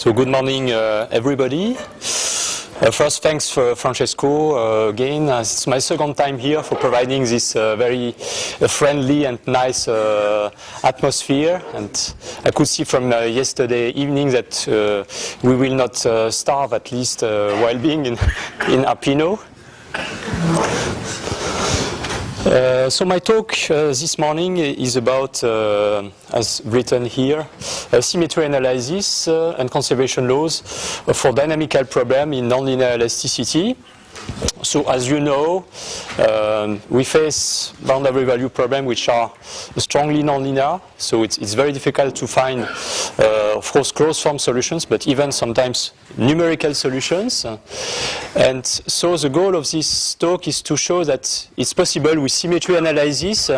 So good morning, everybody. First, thanks for Francesco again. It's my second time here for providing this very friendly and nice atmosphere. And I could see from yesterday evening that we will not starve, at least while being in Arpino. So my talk this morning is about, as written here, symmetry analysis and conservation laws for dynamical problem in nonlinear elasticity. So as you know, we face boundary value problems which are strongly nonlinear, so it's very difficult to find, of course, closed form solutions, but even sometimes numerical solutions. And so the goal of this talk is to show that it's possible with symmetry analysis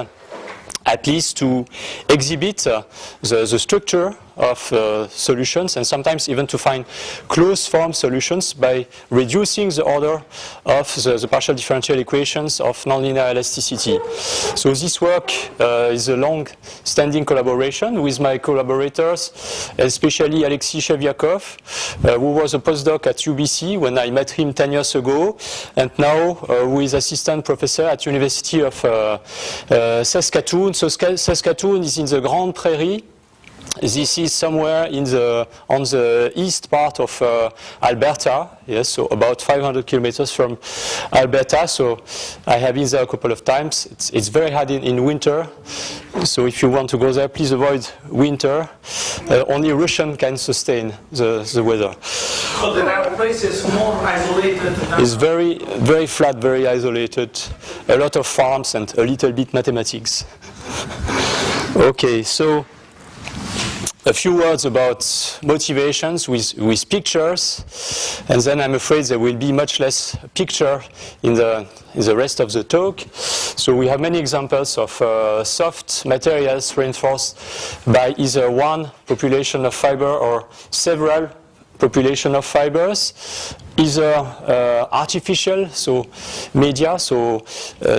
at least to exhibit the structure of solutions, and sometimes even to find closed form solutions by reducing the order of the partial differential equations of nonlinear elasticity. So this work is a long-standing collaboration with my collaborators, especially Alexei Sheviakov, who was a postdoc at UBC when I met him 10 years ago, and now who is assistant professor at University of Saskatoon. So Saskatoon is in the Grande Prairie. This is somewhere on the east part of Alberta, yes, so about 500 kilometers from Alberta. So I have been there a couple of times. It's very hard in winter, so if you want to go there, please avoid winter. Only Russian can sustain the weather. So the place is more isolated? It's very, very flat, very isolated. A lot of farms and a little bit mathematics. Okay, so a few words about motivations with pictures, and then I'm afraid there will be much less picture in the rest of the talk. So we have many examples of soft materials reinforced by either one population of fiber or several population of fibers, either artificial, so media, so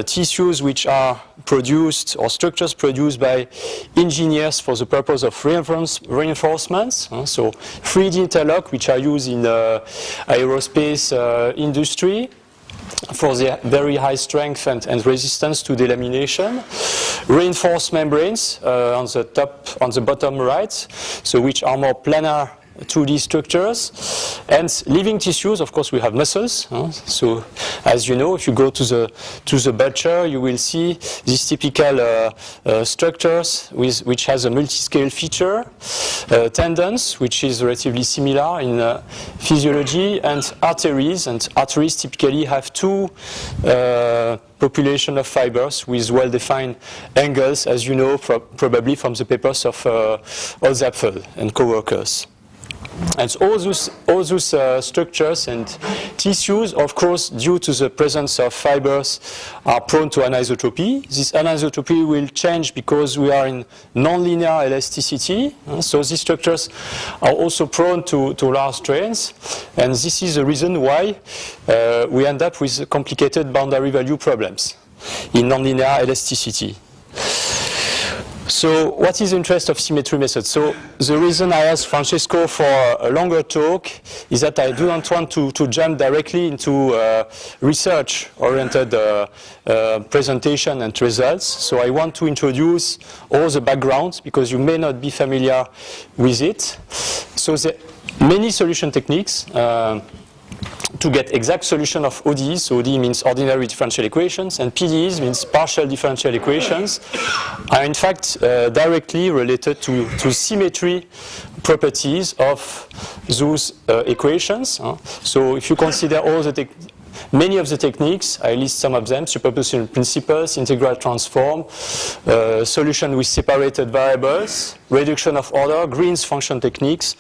tissues which are produced or structures produced by engineers for the purpose of reinforcements, so 3D interlock which are used in aerospace industry for the very high strength and resistance to delamination. Reinforced membranes on the bottom right, so which are more planar 2D structures, and living tissues. Of course, we have muscles. So, as you know, if you go to the butcher, you will see these typical structures which has a multi-scale feature, tendons, which is relatively similar in physiology, and arteries. And arteries typically have two population of fibers with well-defined angles, as you know, probably from the papers of Holzapfel and co-workers. And all those structures and tissues, of course, due to the presence of fibers, are prone to anisotropy. This anisotropy will change because we are in nonlinear elasticity. So these structures are also prone to large strains. And this is the reason why we end up with complicated boundary value problems in nonlinear elasticity. So what is the interest of symmetry method? So the reason I asked Francesco for a longer talk is that I do not want to jump directly into research-oriented presentation and results. So I want to introduce all the backgrounds because you may not be familiar with it. So the many solution techniques to get exact solution of ODEs. So ODE means ordinary differential equations, and PDEs means partial differential equations, are in fact directly related to symmetry properties of those equations. So if you consider all the many of the techniques, I list some of them: superposition principles, integral transform, solution with separated variables, reduction of order, Green's function techniques,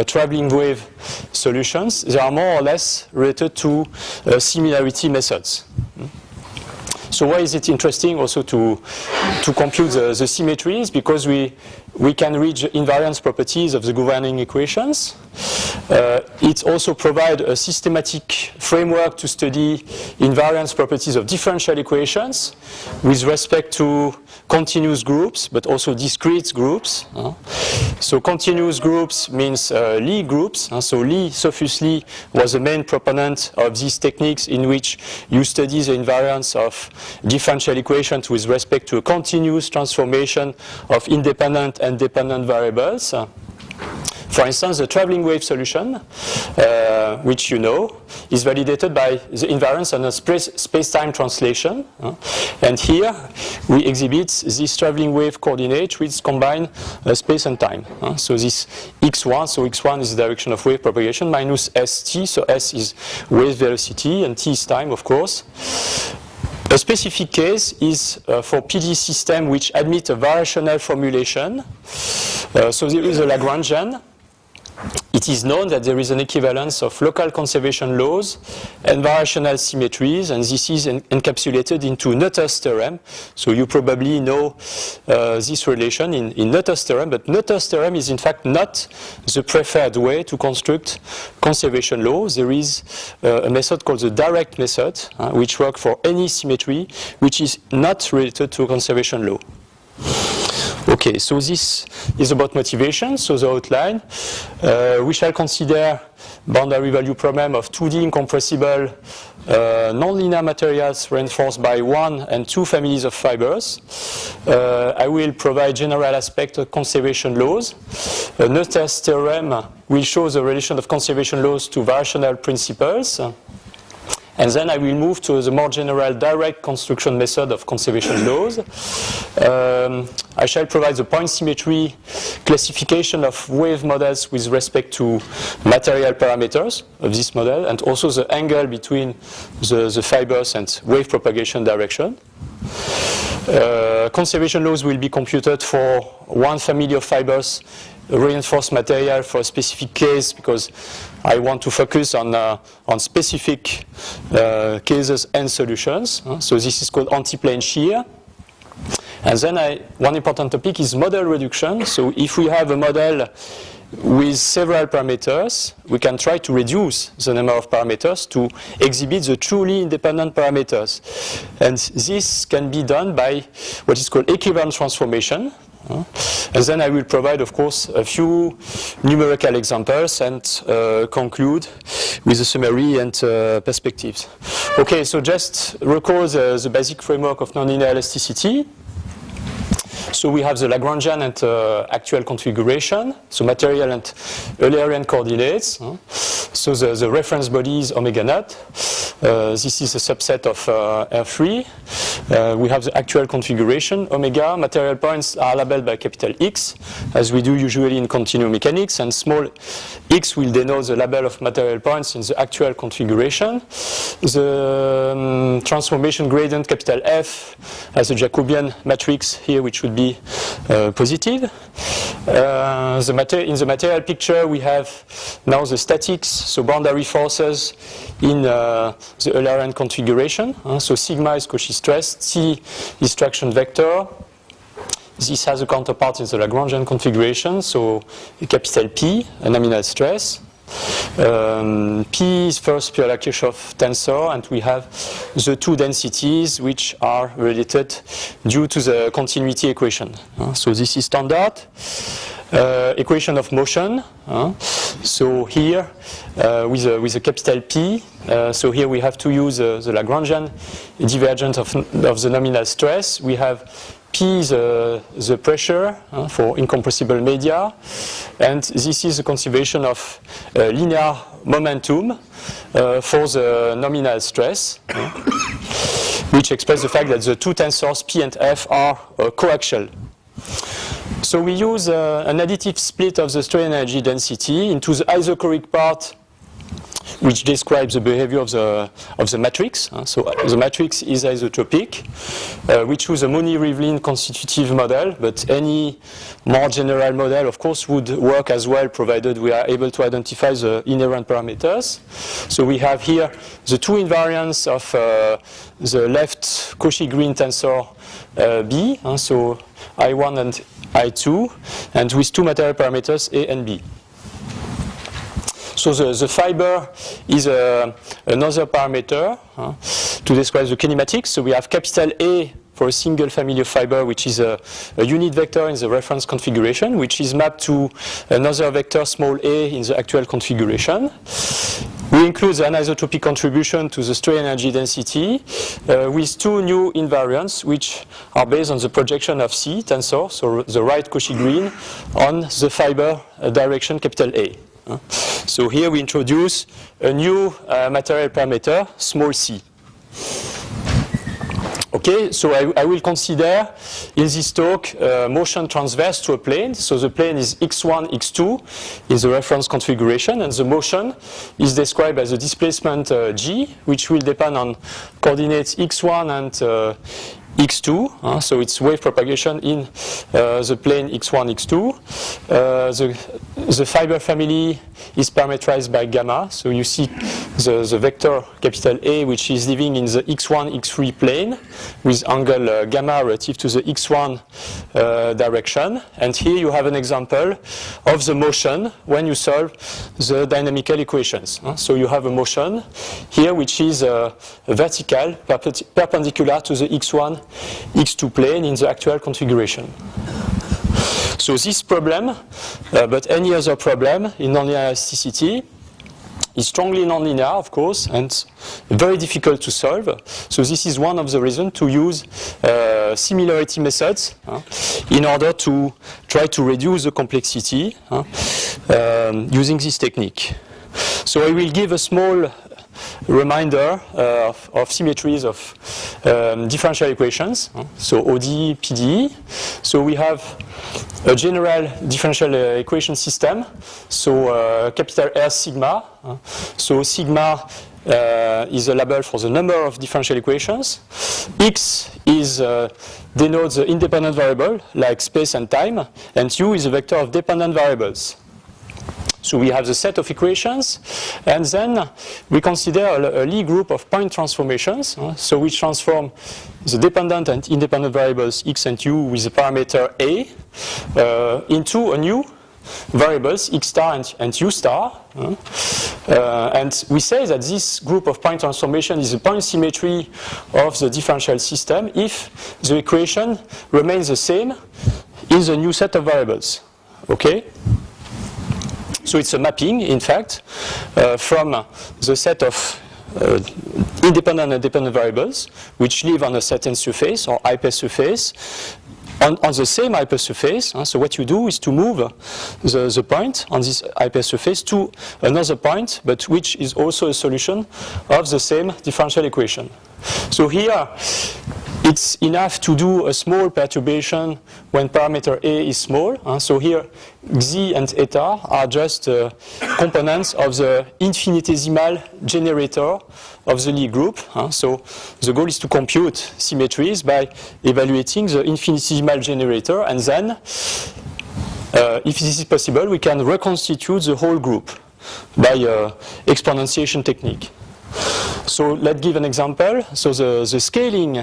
traveling wave solutions. They are more or less related to similarity methods. So why is it interesting also to compute the symmetries? Because we can reach invariance properties of the governing equations. It also provides a systematic framework to study invariance properties of differential equations with respect to continuous groups, but also discrete groups. So continuous groups means Lie groups. So Lie, Sophus Lie, was the main proponent of these techniques in which you study the invariance of differential equations with respect to a continuous transformation of independent and dependent variables. For instance, the traveling wave solution, which you know, is validated by the invariance on a space-time translation. And here we exhibit this traveling wave coordinate which combine space and time. So this x1, so x1 is the direction of wave propagation, minus st, so s is wave velocity, and t is time, of course. A specific case is for PD system which admit a variational formulation. So there is a Lagrangian. It is known that there is an equivalence of local conservation laws and variational symmetries, and this is encapsulated into Noether's theorem. So you probably know this relation in Noether's theorem, but Noether's theorem is in fact not the preferred way to construct conservation laws. There is a method called the direct method, which works for any symmetry which is not related to a conservation law. Okay, so this is about motivation, so the outline. We shall consider boundary value problem of 2D incompressible nonlinear materials reinforced by 1 and 2 families of fibers. I will provide general aspect of conservation laws. Noether's theorem will show the relation of conservation laws to variational principles. And then I will move to the more general direct construction method of conservation laws. I shall provide the point symmetry classification of wave models with respect to material parameters of this model, and also the angle between the fibers and wave propagation direction. Conservation laws will be computed for one family of fibers, reinforced material for a specific case, because I want to focus on specific cases and solutions. So this is called antiplane shear. And then one important topic is model reduction. So if we have a model with several parameters, we can try to reduce the number of parameters to exhibit the truly independent parameters. And this can be done by what is called equivalence transformation. And then I will provide, of course, a few numerical examples and conclude with a summary and perspectives. Okay, so just recall the basic framework of nonlinear elasticity. So we have the Lagrangian and actual configuration, so material and Eulerian coordinates. So the reference body is omega naught. This is a subset of R3. We have the actual configuration, omega. Material points are labeled by capital X, as we do usually in continuum mechanics, and small x will denote the label of material points in the actual configuration. The transformation gradient, capital F, has a Jacobian matrix here, which would be positive. In the material picture, we have now the statics, so boundary forces in the Eulerian configuration. So sigma is Cauchy stress, T is traction vector. This has a counterpart in the Lagrangian configuration, so a capital P, a nominal stress. P is first Piola-Kirchhoff tensor, and we have the two densities which are related due to the continuity equation. So this is standard. Equation of motion. So here with a capital P, so here we have to use the Lagrangian divergence of the nominal stress. We have P is the pressure for incompressible media, and this is a conservation of linear momentum for the nominal stress, which expresses the fact that the two tensors P and F are coaxial. So we use an additive split of the strain energy density into the isochoric part, which describes the behavior of the matrix. So the matrix is isotropic. We choose a Money-Rivlin constitutive model, but any more general model, of course, would work as well, provided we are able to identify the inherent parameters. So we have here the two invariants of the left Cauchy-Green tensor B, so I1 and I2, and with two material parameters A and B. So the fiber is another parameter to describe the kinematics. So we have capital A for a single family of fiber, which is a unit vector in the reference configuration, which is mapped to another vector small a in the actual configuration. We include the anisotropic contribution to the strain energy density with two new invariants, which are based on the projection of C tensor, so the right Cauchy green, on the fiber direction capital A. So here we introduce a new material parameter, small c. Okay, so I will consider in this talk motion transverse to a plane. So the plane is x1, x2 in the reference configuration, and the motion is described as a displacement g, which will depend on coordinates x1 and x2. So it's wave propagation in the plane x1, x2. The fiber family is parameterized by gamma. So you see the vector capital A, which is living in the x1, x3 plane with angle gamma relative to the x1 direction. And here you have an example of the motion when you solve the dynamical equations. So you have a motion here which is vertical, perpendicular to the x1, x2 plane in the actual configuration. So this problem, but any other problem in nonlinear elasticity, is strongly nonlinear, of course, and very difficult to solve. So this is one of the reasons to use similarity methods in order to try to reduce the complexity using this technique. So I will give a small reminder of symmetries of differential equations. So ODE, PDE. So we have a general differential equation system. So capital R sigma. So sigma is a label for the number of differential equations. X is denotes the independent variable like space and time, and U is a vector of dependent variables. So we have the set of equations, and then we consider a Lie group of point transformations, so we transform the dependent and independent variables x and u with the parameter a into a new variables x star and u star. And we say that this group of point transformation is a point symmetry of the differential system if the equation remains the same in the new set of variables. Okay? So it's a mapping, in fact, from the set of independent and dependent variables which live on a certain surface or hypersurface on the same hypersurface. So what you do is to move the point on this hypersurface to another point, but which is also a solution of the same differential equation. So here it's enough to do a small perturbation when parameter A is small. So here xi and eta are just components of the infinitesimal generator of the Lie group. So the goal is to compute symmetries by evaluating the infinitesimal generator, and then if this is possible, we can reconstitute the whole group by exponentiation technique. So let's give an example. So the scaling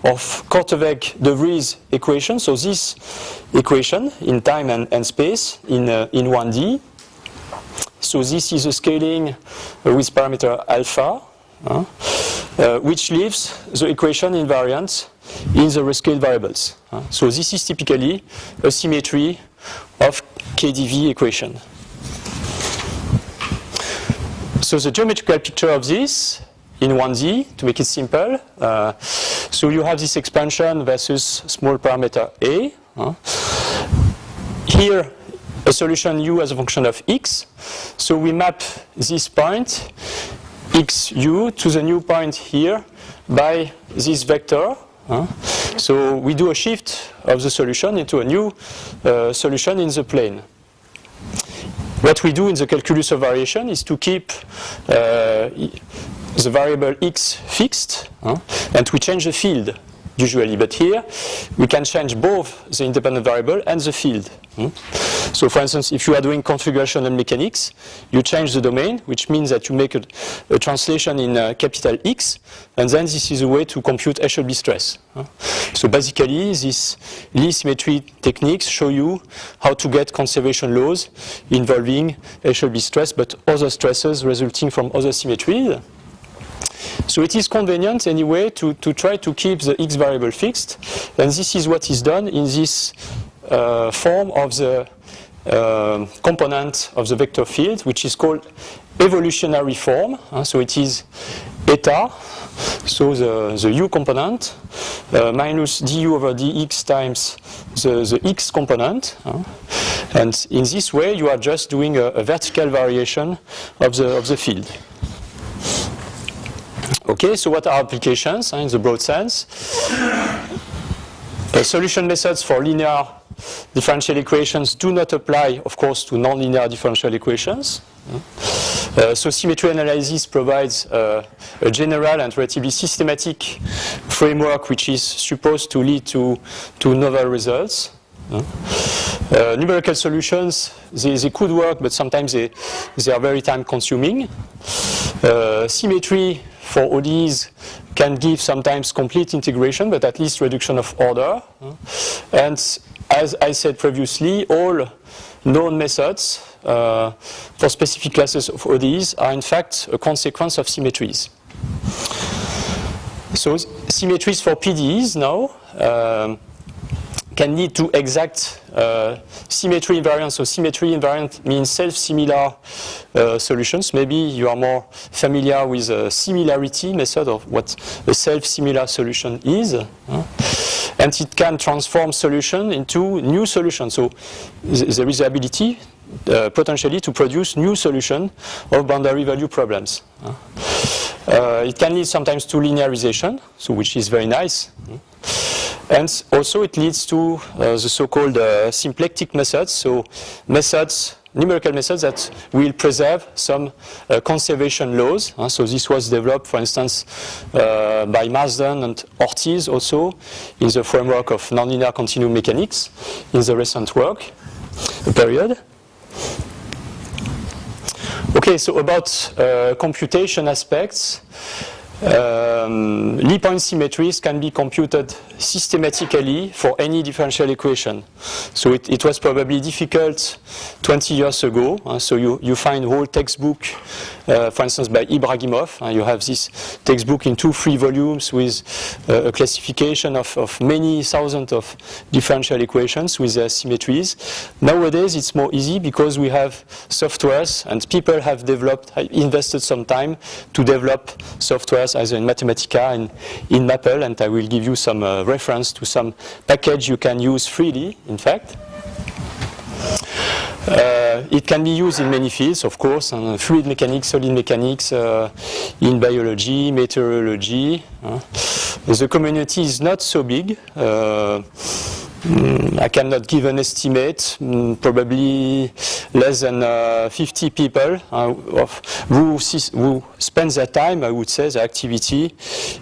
of Korteweg-de Vries equation, so this equation in time and space in 1D. So this is a scaling with parameter alpha, which leaves the equation invariant in the rescaled variables. So this is typically a symmetry of KdV equation. So the geometrical picture of this in 1D, to make it simple, so you have this expansion versus small parameter A. Here, a solution U as a function of x. So we map this point, xu, to the new point here by this vector. So we do a shift of the solution into a new solution in the plane. What we do in the calculus of variation is to keep the variable x fixed, and we change the field usually. But here, we can change both the independent variable and the field. So for instance, if you are doing configurational mechanics, you change the domain, which means that you make a translation in capital X, and then this is a way to compute Eshelby stress. So basically, these Lie symmetry techniques show you how to get conservation laws involving Eshelby stress, but other stresses resulting from other symmetries. So it is convenient anyway to try to keep the X variable fixed, and this is what is done in this form of the component of the vector field, which is called evolutionary form. So it is eta, so the u component, minus du over dx times the x component. And in this way, you are just doing a vertical variation of the field. Okay, so what are applications in the broad sense? Solution methods for linear differential equations do not apply, of course, to nonlinear differential equations. So symmetry analysis provides a general and relatively systematic framework which is supposed to lead to novel results. Numerical solutions, they could work, but sometimes they are very time consuming. Symmetry for ODEs can give sometimes complete integration, but at least reduction of order. And as I said previously, all known methods for specific classes of ODEs are in fact a consequence of symmetries. So symmetries for PDEs now can lead to exact symmetry invariant. So symmetry invariant means self-similar solutions. Maybe you are more familiar with a similarity method of what a self-similar solution is. And it can transform solution into new solutions. So there is the ability potentially to produce new solution of boundary value problems. It can lead sometimes to linearization, so which is very nice. And also it leads to the so-called symplectic methods, so methods, numerical methods that will preserve some conservation laws. So this was developed, for instance, by Marsden and Ortiz also in the framework of nonlinear continuum mechanics in the recent work period. Okay, so about computation aspects. Lie point symmetries can be computed systematically for any differential equation. So it was probably difficult 20 years ago. So you find whole textbook, for instance, by Ibragimov. You have this textbook in 2 free volumes with a classification of many thousands of differential equations with their symmetries. Nowadays, it's more easy because we have softwares and people have invested some time to develop softwares either in Mathematica and in Maple, and I will give you some reference to some package you can use freely, in fact. It can be used in many fields, of course, fluid mechanics, solid mechanics, in biology, meteorology. The community is not so big. I cannot give an estimate, probably less than 50 people who spend their time, I would say, their activity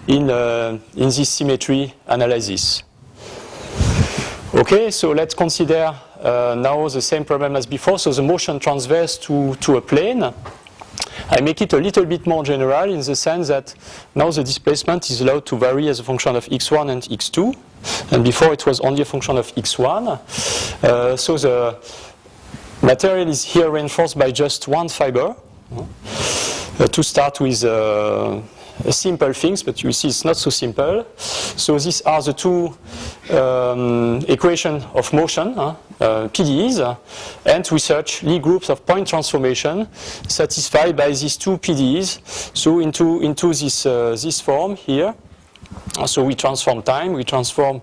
in this symmetry analysis. Okay, so let's consider now the same problem as before. So the motion transverse to a plane. I make it a little bit more general in the sense that now the displacement is allowed to vary as a function of x1 and x2. And before it was only a function of x1. So the material is here reinforced by just one fiber. To start with simple things, but you see it's not so simple. So these are the two equations of motion, PDEs, and we search Lie groups of point transformation satisfied by these two PDEs. So into this form here. So we transform time, we transform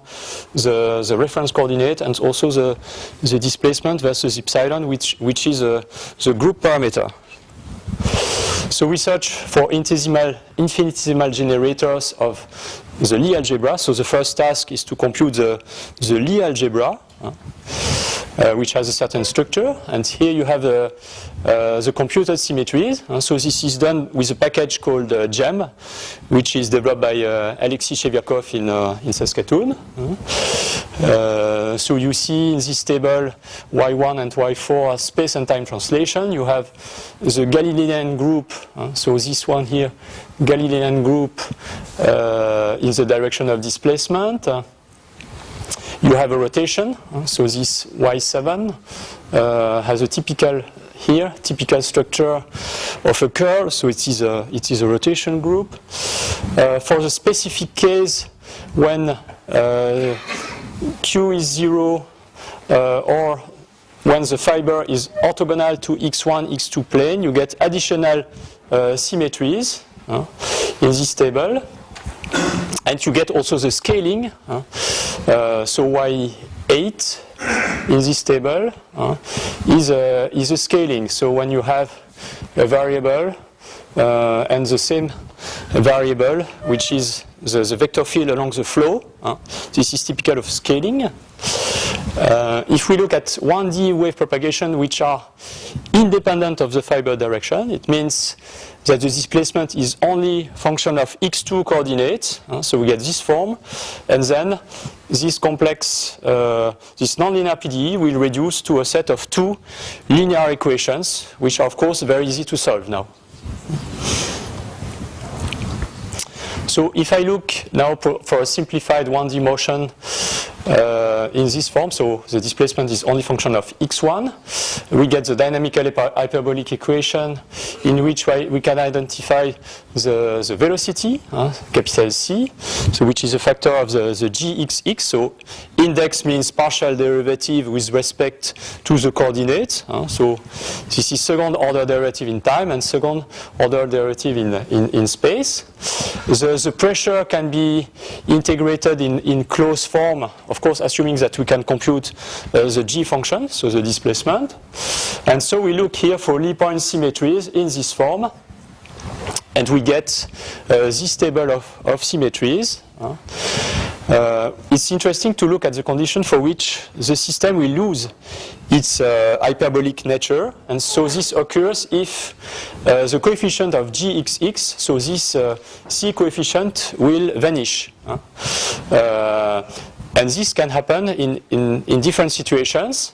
the reference coordinate, and also the displacement versus epsilon, which is the group parameter. So we search for infinitesimal generators of the Lie algebra. So the first task is to compute the Lie algebra. which has a certain structure. And here you have the computed symmetries. So this is done with a package called GEM, which is developed by Alexei Chevyakov in Saskatoon. So you see in this table Y1 and Y4 as space and time translation. You have the Galilean group, so this one here, Galilean group in the direction of displacement. You have a rotation, so this Y7 has a typical structure of a curve, so it is a rotation group. For the specific case when Q is 0 or when the fiber is orthogonal to x1, x2 plane, you get additional symmetries in this table. And you get also the scaling. So Y8 in this table is a scaling. So when you have a variable and the same variable, which is the vector field along the flow, this is typical of scaling. If we look at 1D wave propagation, which are independent of the fiber direction, it means that the displacement is only function of x2 coordinates, so we get this form, and then this complex, this nonlinear PDE will reduce to a set of two linear equations, which are of course very easy to solve now. So if I look now for a simplified 1D motion in this form, so the displacement is only function of x1, we get the dynamical hyperbolic equation in which we can identify the velocity, capital C, so which is a factor of the gxx. So index means partial derivative with respect to the coordinates. So this is second order derivative in time and second order derivative in space. The pressure can be integrated in closed form, of course, assuming that we can compute the G function, so the displacement. And so we look here for Lie point symmetries in this form, and we get this table of symmetries. It's interesting to look at the condition for which the system will lose its hyperbolic nature, and so this occurs if the coefficient of gxx, so this C coefficient, will vanish. And this can happen in different situations.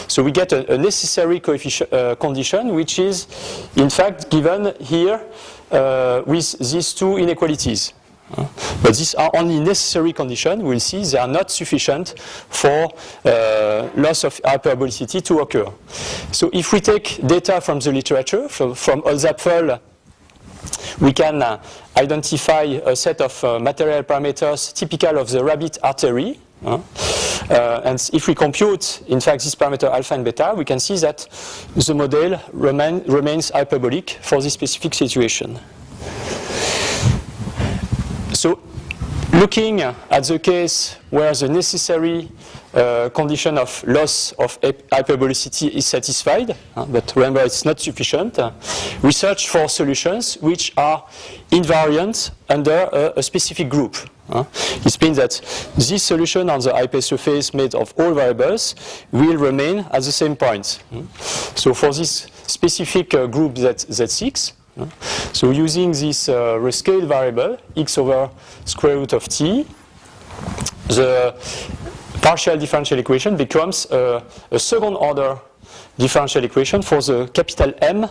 So we get a necessary condition, which is in fact given here with these two inequalities. But these are only necessary conditions. We'll see they are not sufficient for loss of hyperbolicity to occur. So if we take data from the literature, from Holzapfel, we can identify a set of material parameters typical of the rabbit artery. And if we compute, in fact, this parameter alpha and beta, we can see that the model remains hyperbolic for this specific situation. So, looking at the case where the necessary condition of loss of hyperbolicity is satisfied, but remember it's not sufficient, we search for solutions which are invariant under a specific group. It means that this solution on the hypersurface made of all variables will remain at the same point. So for this specific group Z6, so using this rescaled variable x over square root of t, the partial differential equation becomes a second order differential equation for the capital M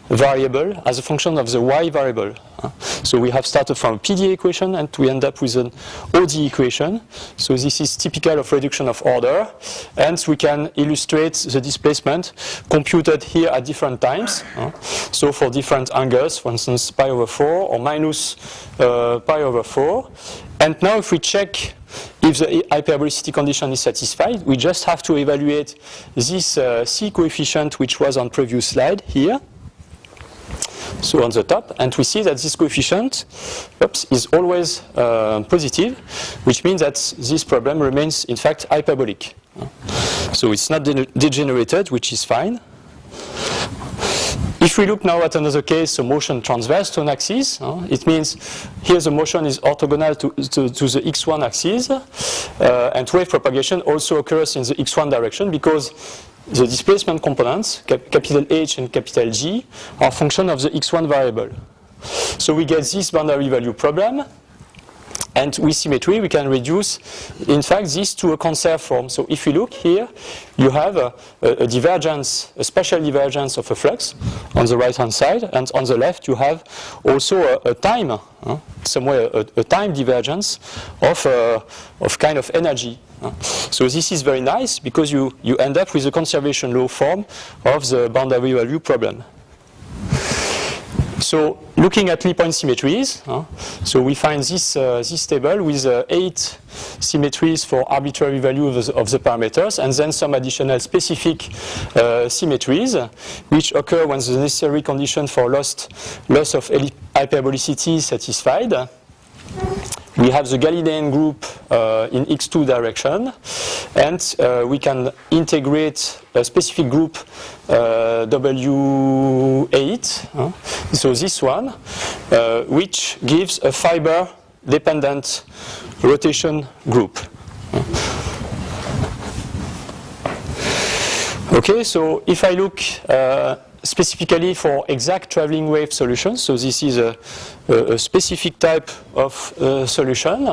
variable as a function of the y variable. So we have started from a PDE equation and we end up with an ODE equation. So this is typical of reduction of order, and we can illustrate the displacement computed here at different times. So for different angles, for instance pi over 4 or minus pi over 4. And now if we check if the hyperbolicity condition is satisfied, we just have to evaluate this C coefficient which was on previous slide here. So on the top, and we see that this coefficient is always positive, which means that this problem remains in fact hyperbolic. So it's not degenerated, which is fine. If we look now at another case, so motion transverse to an axis, it means here the motion is orthogonal to the x1 axis, and wave propagation also occurs in the x1 direction because the displacement components, capital H and capital G, are function of the x1 variable. So we get this boundary value problem. And with symmetry, we can reduce, in fact, this to a conserved form. So if you look here, you have a divergence, a special divergence of a flux on the right-hand side, and on the left, you have also a time, somewhere a time divergence of kind of energy. So this is very nice because you end up with a conservation law form of the boundary value problem. So looking at Lie point symmetries, so we find this table with 8 symmetries for arbitrary values of the parameters, and then some additional specific symmetries, which occur when the necessary condition for loss of hyperbolicity is satisfied. We have the Galilean group in x2 direction, and we can integrate a specific group W8, so this one, which gives a fiber-dependent rotation group. Okay, so if I look specifically for exact traveling wave solutions, so this is a specific type of solution,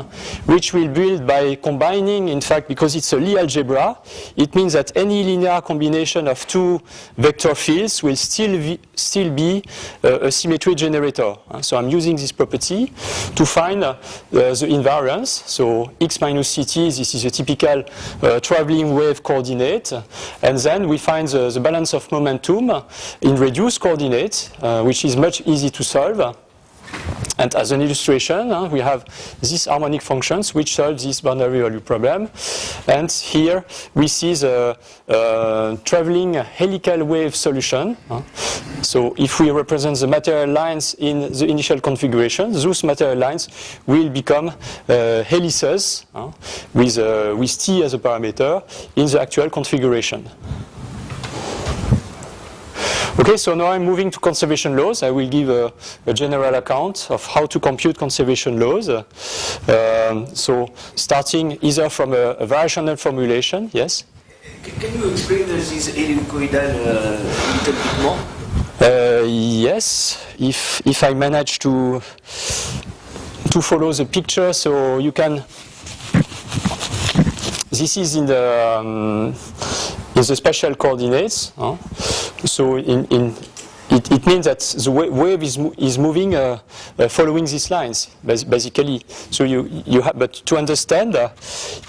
which we'll build by combining, in fact, because it's a Lie algebra, it means that any linear combination of two vector fields will still be a symmetry generator. So I'm using this property to find the invariance. So x minus ct, this is a typical traveling wave coordinate, and then we find the balance of momentum in reduced coordinates, which is much easy to solve. And as an illustration, we have these harmonic functions which solve this boundary value problem. And here we see the traveling helical wave solution. So if we represent the material lines in the initial configuration, those material lines will become helices with t as a parameter in the actual configuration. Okay, so now I'm moving to conservation laws. I will give a general account of how to compute conservation laws. So starting either from a variational formulation, yes? Can you explain this helicoidal a little bit more? Yes, if I manage to follow the picture, so you can. This is in the spatial coordinates. So it means that the wave is moving following these lines, basically. So you have, but to understand,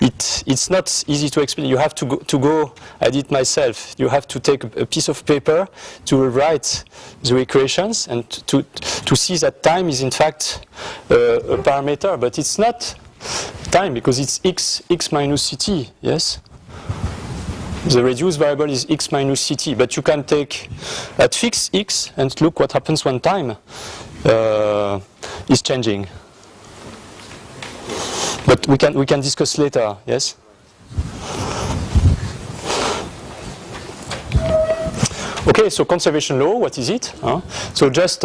it's not easy to explain. You have to go. I did myself. You have to take a piece of paper to write the equations and to see that time is in fact a parameter, but it's not time because it's x minus ct. Yes. The reduced variable is x minus ct, but you can take at fixed x and look what happens when time is changing. But we can discuss later. Yes. Okay, so conservation law. What is it? So just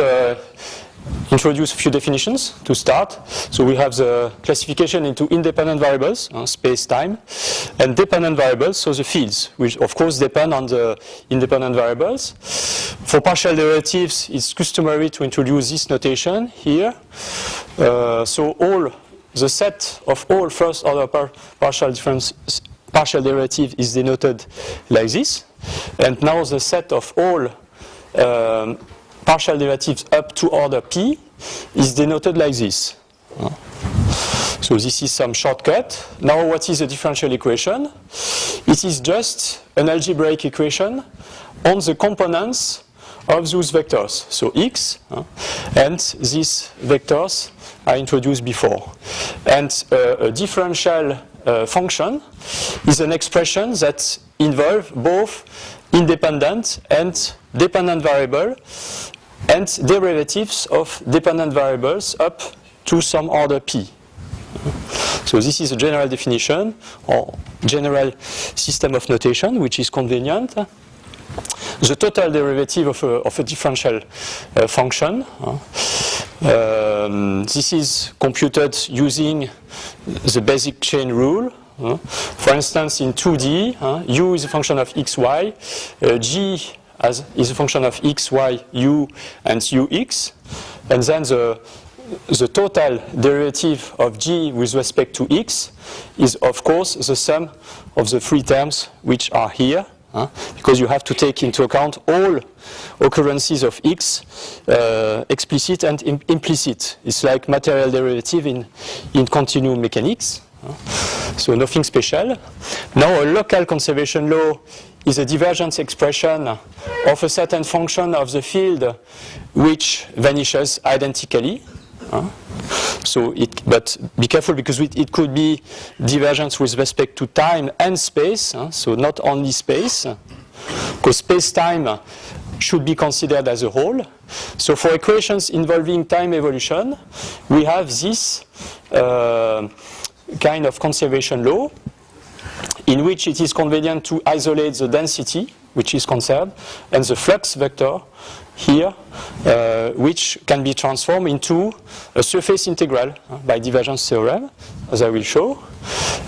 introduce a few definitions to start. So we have the classification into independent variables, space, time, and dependent variables, so the fields, which of course depend on the independent variables. For partial derivatives, it's customary to introduce this notation here. So all the set of all first order partial derivative is denoted like this. And now the set of all partial derivatives up to order p is denoted like this. So this is some shortcut. Now what is a differential equation? It is just an algebraic equation on the components of those vectors. So x, and these vectors are introduced before. And a differential function is an expression that involves both independent and dependent variable and derivatives of dependent variables up to some order p. So this is a general definition or general system of notation which is convenient. the total derivative of a differential function. This is computed using the basic chain rule. For instance, in 2D, u is a function of x, y, g is a function of x, y, u, and ux, and then the total derivative of g with respect to x is, of course, the sum of the three terms which are here, because you have to take into account all occurrences of x, explicit and implicit. It's like material derivative in continuum mechanics. So nothing special. Now a local conservation law is a divergence expression of a certain function of the field which vanishes identically. But be careful, because it could be divergence with respect to time and space, so not only space, because space-time should be considered as a whole. So for equations involving time evolution, we have this kind of conservation law, in which it is convenient to isolate the density, which is conserved, and the flux vector here, which can be transformed into a surface integral by divergence theorem, as I will show.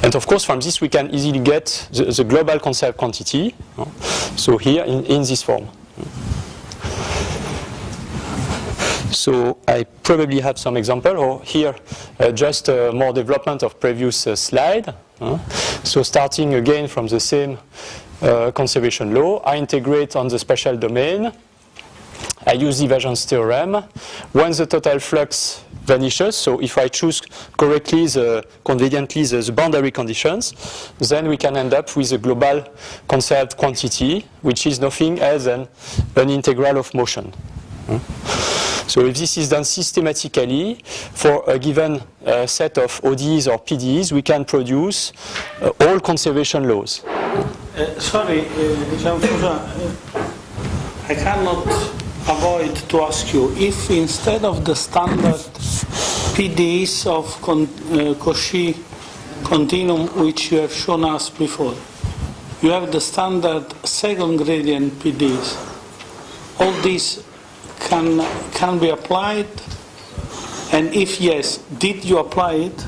And of course, from this we can easily get the global conserved quantity, so here in this form. So I probably have some example, or here just more development of previous slide. So starting again from the same conservation law, I integrate on the spatial domain. I use divergence theorem. When the total flux vanishes, so if I choose correctly, conveniently the boundary conditions, then we can end up with a global conserved quantity, which is nothing else than an integral of motion. So if this is done systematically for a given set of ODEs or PDEs, we can produce all conservation laws. Sorry, I cannot avoid to ask you, if instead of the standard PDEs of Cauchy continuum which you have shown us before, you have the standard second gradient PDEs, all these can be applied, and if yes, did you apply it?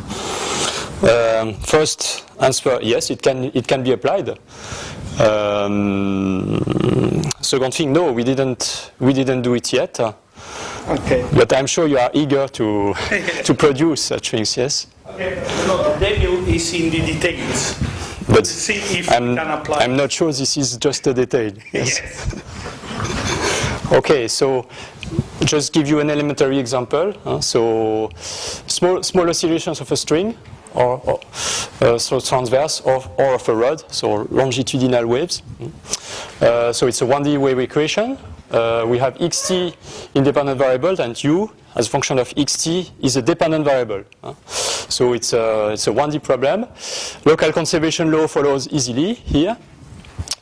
First answer, yes, it can be applied. Second thing, no, we didn't do it yet. Okay. But I'm sure you are eager to produce such things, yes. Okay. No, the devil is in the details. But see if we can apply. I'm not sure this is just a detail. Yes. Yes. Okay, so just give you an elementary example. So small oscillations of a string, or so transverse, or of a rod, so longitudinal waves. So it's a 1D wave equation. We have xt independent variable, and u as a function of xt is a dependent variable. So it's a 1D problem. Local conservation law follows easily here.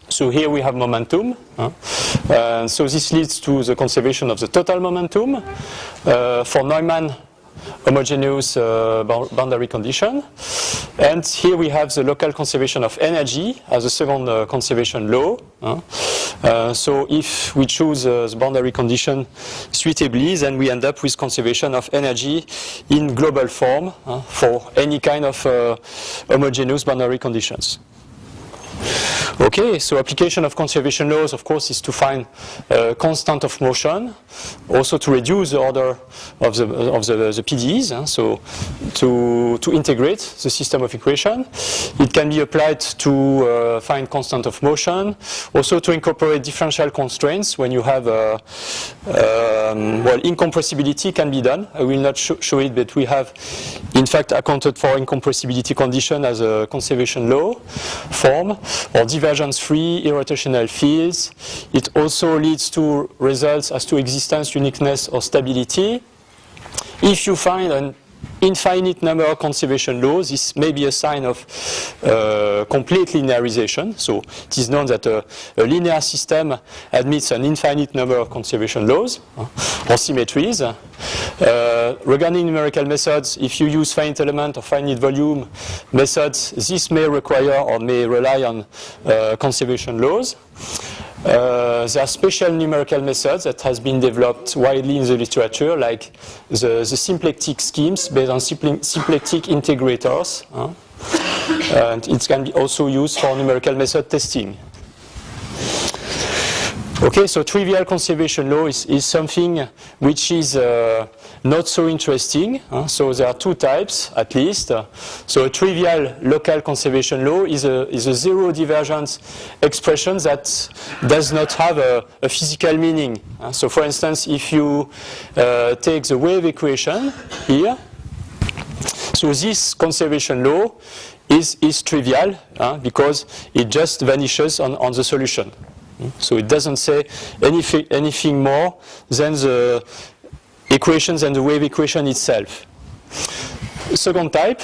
So here we have momentum. So this leads to the conservation of the total momentum for Neumann homogeneous boundary condition. And here we have the local conservation of energy as a second conservation law. So if we choose the boundary condition suitably, then we end up with conservation of energy in global form for any kind of homogeneous boundary conditions. Okay, so application of conservation laws, of course, is to find constant of motion, also to reduce the order of the PDEs, so to integrate the system of equation. It can be applied to find constant of motion, also to incorporate differential constraints when you have, well, incompressibility can be done. I will not show it, but we have, in fact, accounted for incompressibility condition as a conservation law form, or divergence-free irrotational fields. It also leads to results as to existence, uniqueness, or stability. If you find an infinite number of conservation laws, this may be a sign of complete linearization. So it is known that a linear system admits an infinite number of conservation laws or symmetries. Regarding numerical methods, if you use finite element or finite volume methods, this may require or may rely on conservation laws. There are special numerical methods that has been developed widely in the literature, like the symplectic schemes based on symplectic integrators. And it can be also used for numerical method testing. Okay, so trivial conservation law is something which is not so interesting. So there are two types, at least. So a trivial local conservation law is a zero divergence expression that does not have a physical meaning. So for instance, if you take the wave equation here, so this conservation law is trivial because it just vanishes on the solution. So it doesn't say anything more than the equations and the wave equation itself. Second type,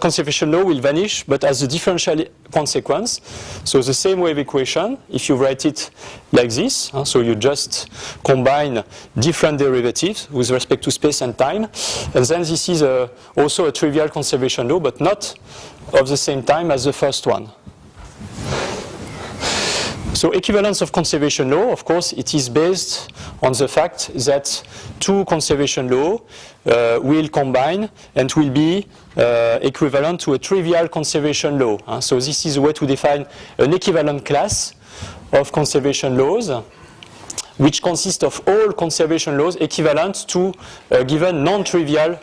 conservation law will vanish, but as a differential consequence. So the same wave equation, if you write it like this, so you just combine different derivatives with respect to space and time, and then this is also a trivial conservation law, but not of the same time as the first one. So equivalence of conservation law, of course, it is based on the fact that two conservation laws will combine and will be equivalent to a trivial conservation law. So this is a way to define an equivalent class of conservation laws, which consists of all conservation laws equivalent to a given non-trivial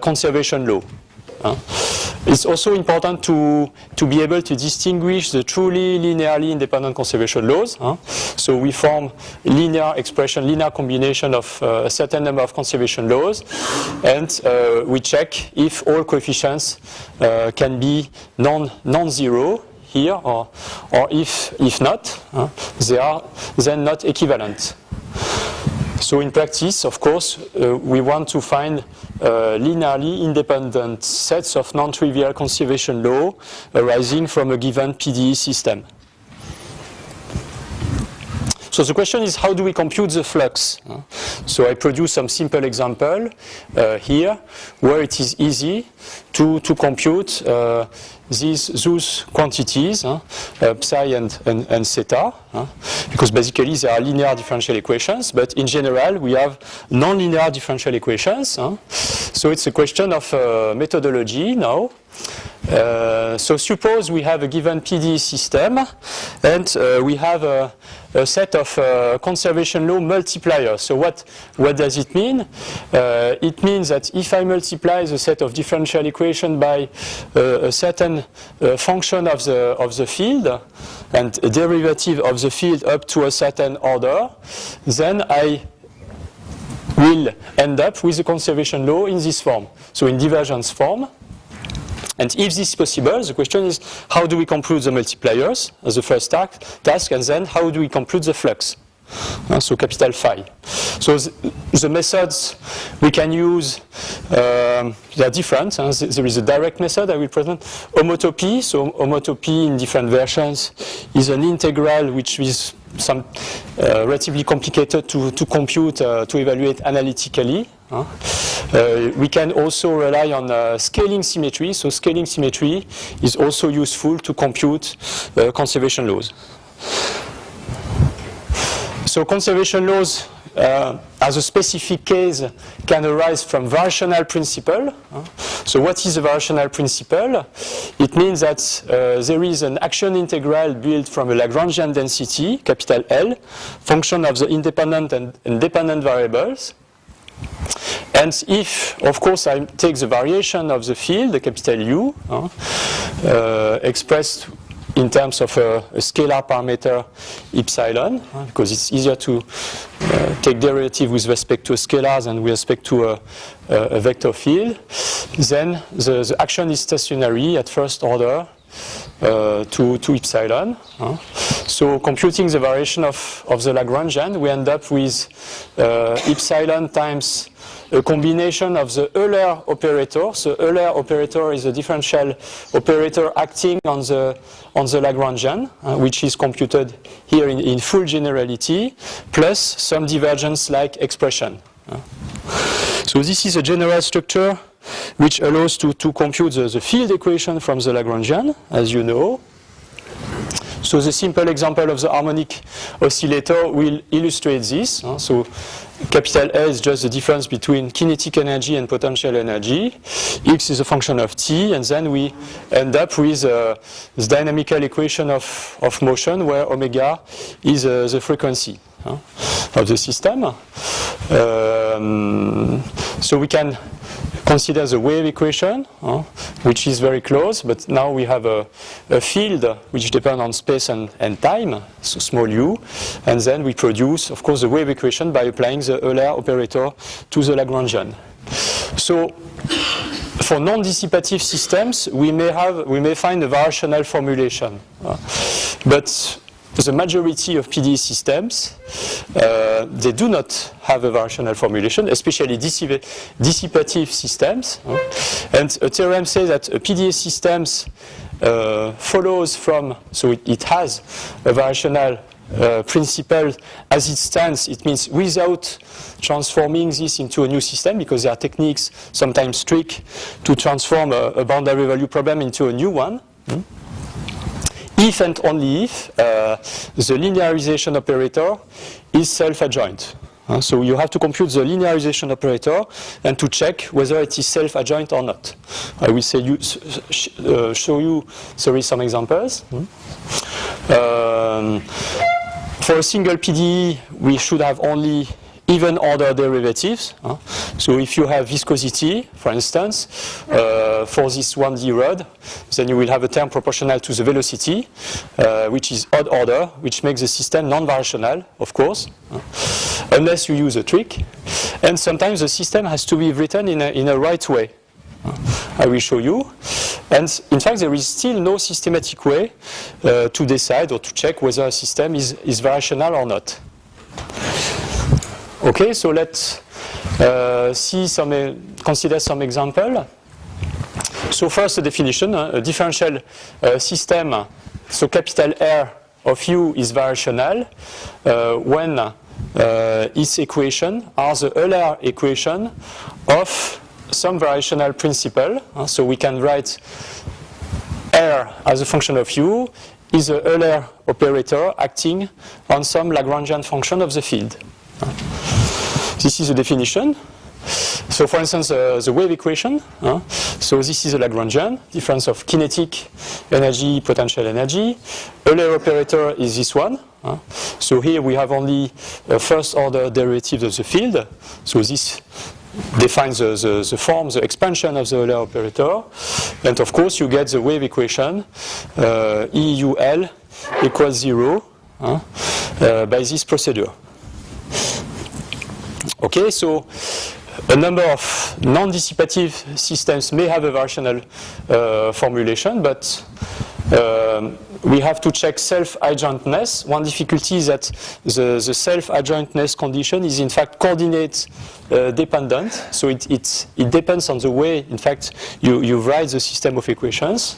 conservation law. It's also important to be able to distinguish the truly linearly independent conservation laws. So we form linear expression, linear combination of a certain number of conservation laws, and we check if all coefficients can be non-zero here, or if not, they are then not equivalent. So in practice, of course, we want to find linearly independent sets of non-trivial conservation law arising from a given PDE system. So the question is, how do we compute the flux? So I produce some simple example here, where it is easy to compute those quantities, psi and theta, because basically they are linear differential equations, but in general we have non-linear differential equations. So it's a question of methodology now. So suppose we have a given PDE system, and we have a set of conservation law multipliers. So what does it mean? It means that if I multiply the set of differential equations by a certain function of the field, and a derivative of the field up to a certain order, then I will end up with a conservation law in this form, so in divergence form. And if this is possible, the question is, how do we compute the multipliers as the first task, and then how do we compute the flux? So capital phi. So the methods we can use, they are different. There is a direct method I will present. Homotopy, so homotopy in different versions is an integral which is some relatively complicated to compute, to evaluate analytically. We can also rely on scaling symmetry. So scaling symmetry is also useful to compute conservation laws. So conservation laws, as a specific case, can arise from variational principle. So what is a variational principle? It means that there is an action integral built from a Lagrangian density, capital L, function of the independent and dependent variables. And if, of course, I take the variation of the field, the capital U, expressed in terms of a scalar parameter epsilon, because it's easier to take derivative with respect to a scalar than with respect to a vector field, then the action is stationary at first order to epsilon. So computing the variation of the Lagrangian, we end up with epsilon times a combination of the Euler operator. So Euler operator is a differential operator acting on the Lagrangian, which is computed here in full generality, plus some divergence-like expression. So this is a general structure which allows to compute the field equation from the Lagrangian, as you know. So the simple example of the harmonic oscillator will illustrate this. So capital A is just the difference between kinetic energy and potential energy. X is a function of t, and then we end up with this dynamical equation of motion where omega is the frequency of the system. So we can consider the wave equation, which is very close, but now we have a field which depends on space and time, so small u, and then we produce, of course, the wave equation by applying the Euler operator to the Lagrangian. So for non-dissipative systems, we may find a variational formulation, but the majority of PDE systems, they do not have a variational formulation, especially dissipative systems. And a theorem says that a PDE systems follows from, so it has a variational principle as it stands. It means without transforming this into a new system, because there are techniques, sometimes trick, to transform a boundary value problem into a new one. If and only if the linearization operator is self-adjoint. So you have to compute the linearization operator and to check whether it is self-adjoint or not. I will show you some examples. For a single PDE, we should have only even order derivatives. So if you have viscosity, for instance, for this 1D rod, then you will have a term proportional to the velocity, which is odd order, which makes the system non-variational, of course, unless you use a trick. And sometimes the system has to be written in a right way. I will show you. And in fact, there is still no systematic way to decide or to check whether a system is variational or not. Okay, so let's consider some example. So first, a definition: a differential system. So capital R of U is variational when its equation are the Euler equation of some variational principle. So we can write R as a function of U is a Euler operator acting on some Lagrangian function of the field. This is a definition. So for instance, the wave equation. So this is a Lagrangian, difference of kinetic energy, potential energy. Euler operator is this one. So here we have only first order derivatives of the field. So this defines the form, the expansion of the Euler operator. And of course you get the wave equation, EUL equals 0 by this procedure. Okay, so a number of non-dissipative systems may have a variational formulation, but we have to check self-adjointness. One difficulty is that the self-adjointness condition is in fact coordinate dependent, so it depends on the way, in fact, you write the system of equations.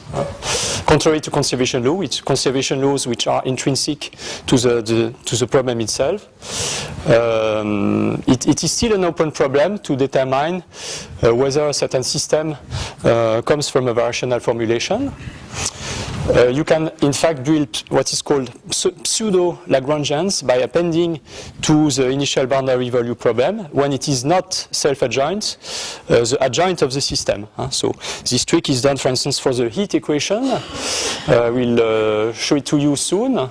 Contrary to conservation law, conservation laws which are intrinsic to the problem itself. It is still an open problem to determine whether a certain system comes from a variational formulation. You can, in fact, build what is called pseudo-Lagrangians by appending to the initial boundary value problem when it is not self-adjoint, the adjoint of the system. So this trick is done, for instance, for the heat equation. We'll show it to you soon.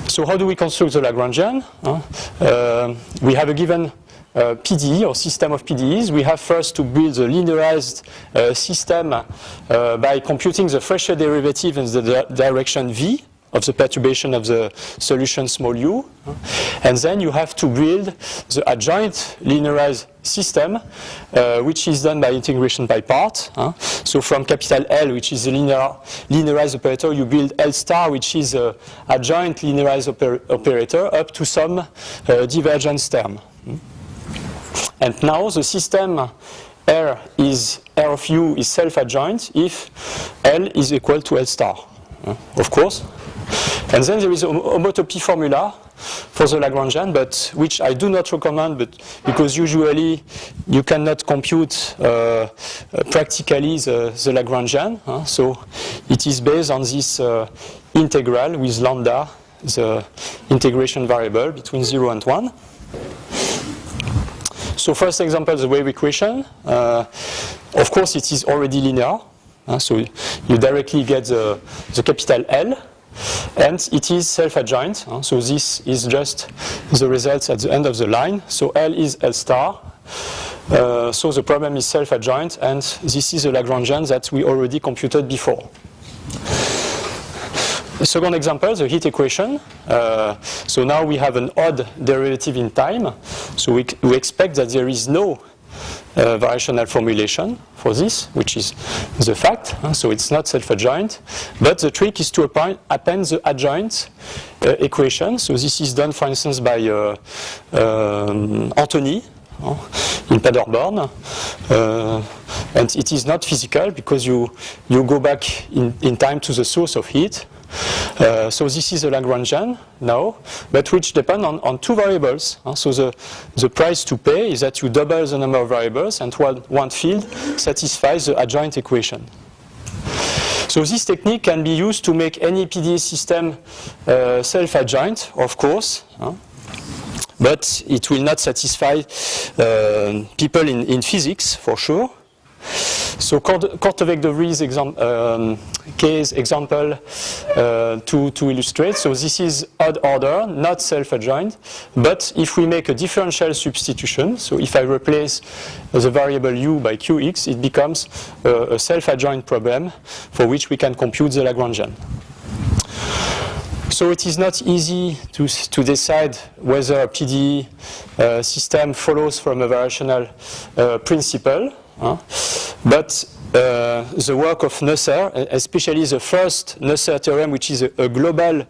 So how do we construct the Lagrangian? We have a given PDE or system of PDEs. We have first to build a linearized system by computing the Fresher derivative in the direction v of the perturbation of the solution small u. And then you have to build the adjoint linearized system, which is done by integration by part. So from capital L, which is the linearized operator, you build L star, which is an adjoint linearized operator, up to some divergence term. And now the system R of U is self-adjoint if L is equal to L star, of course. And then there is a homotopy formula for the Lagrangian, but which I do not recommend, but because usually you cannot compute practically the Lagrangian. So it is based on this integral with lambda, the integration variable between 0 and 1. So first example, the wave equation. Of course, it is already linear. So you directly get the capital L. And it is self-adjoint. So this is just the results at the end of the line. So L is L star. So the problem is self-adjoint. And this is a Lagrangian that we already computed before. The second example, the heat equation. So now we have an odd derivative in time. So we expect that there is no variational formulation for this, which is the fact. So it's not self-adjoint. But the trick is to append the adjoint equation. So this is done, for instance, by Anthony in Paderborn. And it is not physical because you go back in time to the source of heat. So this is a Lagrangian now, but which depend on two variables. So the price to pay is that you double the number of variables and one field satisfies the adjoint equation. So this technique can be used to make any PDE system self-adjoint, of course. But it will not satisfy people in physics, for sure. So Korteweg de Vries case example to illustrate. So this is odd order, not self-adjoint. But if we make a differential substitution, so if I replace the variable u by qx, it becomes a self-adjoint problem for which we can compute the Lagrangian. So it is not easy to decide whether a PDE system follows from a variational principle. But the work of Neusser, especially the first Neusser theorem, which is a global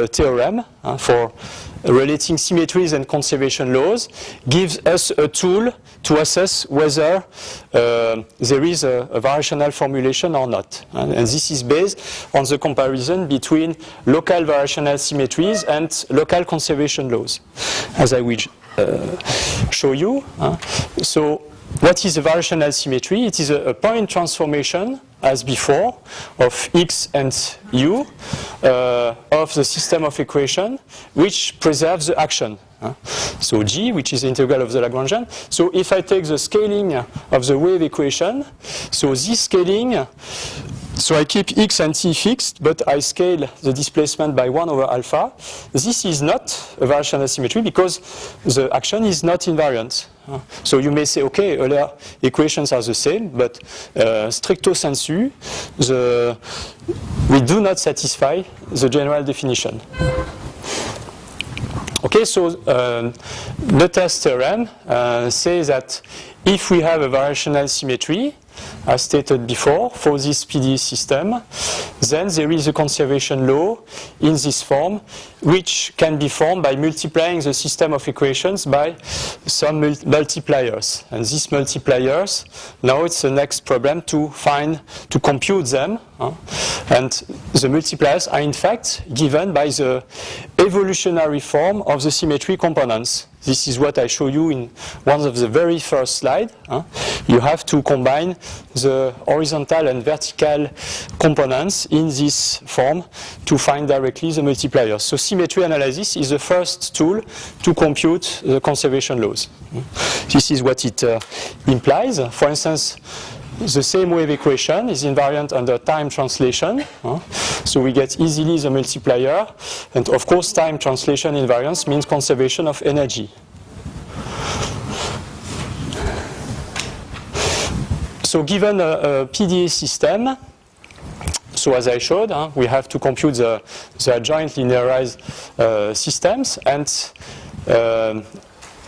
theorem for relating symmetries and conservation laws, gives us a tool to assess whether there is a variational formulation or not. And this is based on the comparison between local variational symmetries and local conservation laws, as I will show you. So what is a variational symmetry? It is a point transformation, as before, of x and u of the system of equation, which preserves the action. So g, which is the integral of the Lagrangian. So if I take the scaling of the wave equation, so this scaling, so I keep x and t fixed, but I scale the displacement by 1 over alpha. This is not a variational symmetry because the action is not invariant. So you may say, okay, Euler equations are the same, but stricto sensu, we do not satisfy the general definition. Okay, so Noether's theorem says that if we have a variational symmetry, as stated before, for this PDE system, then there is a conservation law in this form, which can be formed by multiplying the system of equations by some multipliers. And these multipliers, now it's the next problem to compute them. And the multipliers are in fact given by the evolutionary form of the symmetry components. This is what I show you in one of the very first slides. You have to combine the horizontal and vertical components in this form to find directly the multipliers. So symmetry analysis is the first tool to compute the conservation laws. This is what it implies. For instance, the same wave equation is invariant under time translation. So we get easily the multiplier. And of course, time translation invariance means conservation of energy. So given a PDE system, so as I showed, we have to compute the adjoint linearized systems. And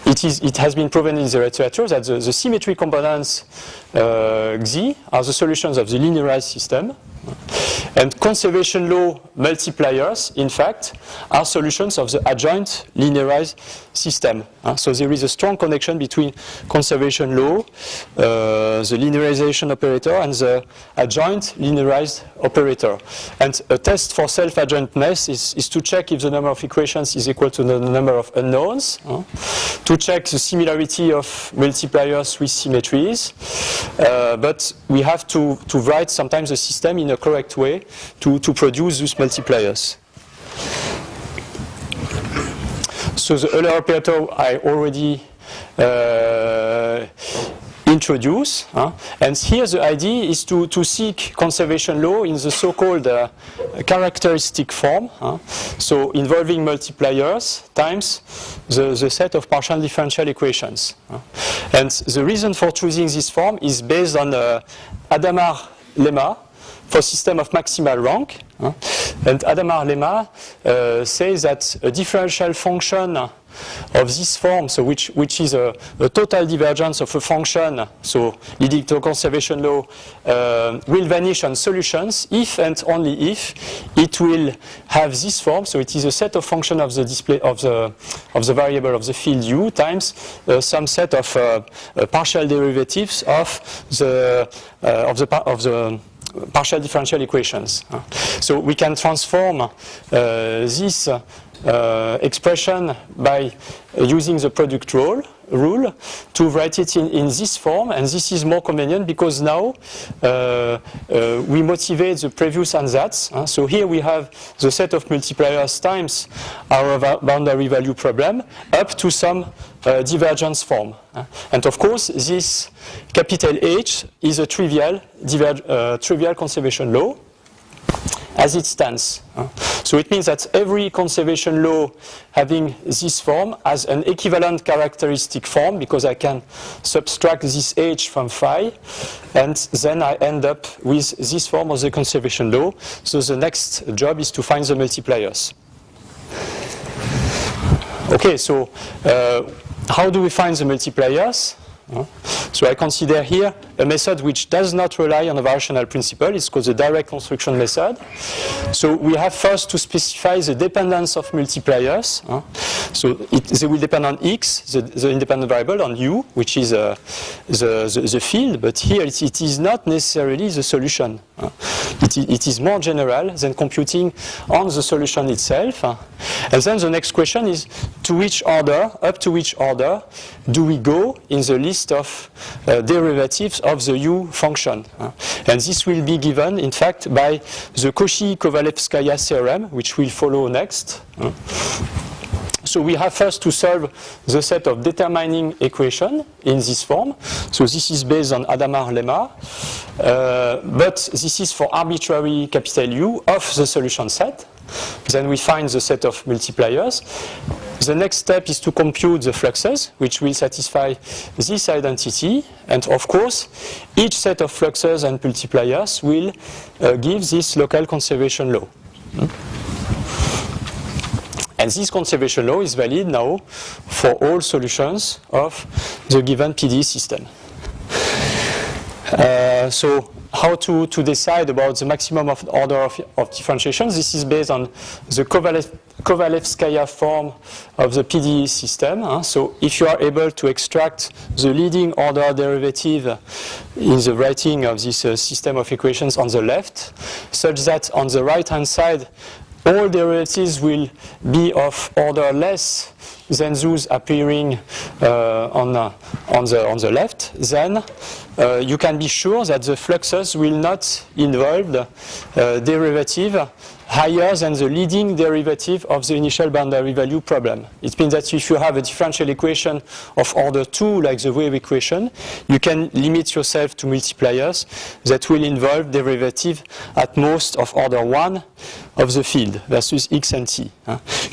it has been proven in the literature that the symmetry components Xi are the solutions of the linearized system. And conservation law multipliers, in fact, are solutions of the adjoint linearized system. So there is a strong connection between conservation law, the linearization operator, and the adjoint linearized operator. And a test for self-adjointness is to check if the number of equations is equal to the number of unknowns, to check the similarity of multipliers with symmetries. But we have to write sometimes the system in a correct way. way to produce those multipliers. So the Euler operator I already introduce, and here the idea is to seek conservation law in the so-called characteristic form, so involving multipliers times the set of partial differential equations. And the reason for choosing this form is based on Hadamard lemma for system of maximal rank. And Hadamard lemma says that a differential function of this form, so which is a total divergence of a function, so leading to a conservation law, will vanish on solutions if and only if it will have this form. So it is a set of function of the display of the variable of the field u times some set of partial derivatives of the partial differential equations. So we can transform this expression by using the product rule to write it in this form, and this is more convenient because now we motivate the previous ansatz. So here we have the set of multipliers times our boundary value problem up to some divergence form. And of course this capital H is a trivial conservation law as it stands. So it means that every conservation law having this form has an equivalent characteristic form because I can subtract this H from phi, and then I end up with this form of the conservation law. So the next job is to find the multipliers. Okay, so how do we find the multipliers? So I consider here a method which does not rely on a variational principle. It's called the direct construction method. So we have first to specify the dependence of multipliers. So they will depend on x, the independent variable, on u, which is the field, but here it is not necessarily the solution. It is more general than computing on the solution itself. And then the next question is to which order, up to which order, do we go in the list of derivatives of the u function. And this will be given, in fact, by the Cauchy-Kovalevskaya theorem, which will follow next. So we have first to solve the set of determining equation in this form. So this is based on Hadamard lemma, but this is for arbitrary capital U of the solution set. Then we find the set of multipliers. The next step is to compute the fluxes, which will satisfy this identity. And of course, each set of fluxes and multipliers will give this local conservation law. And this conservation law is valid now for all solutions of the given PDE system. So how to decide about the maximum of order of differentiation? This is based on the Kovalevskaya form of the PDE system. So if you are able to extract the leading order derivative in the writing of this system of equations on the left, such that on the right-hand side, all derivatives will be of order less than those appearing on the left, then you can be sure that the fluxes will not involve the derivative higher than the leading derivative of the initial boundary value problem. It means that if you have a differential equation of order 2, like the wave equation, you can limit yourself to multipliers that will involve derivative at most of order 1 of the field versus x and t.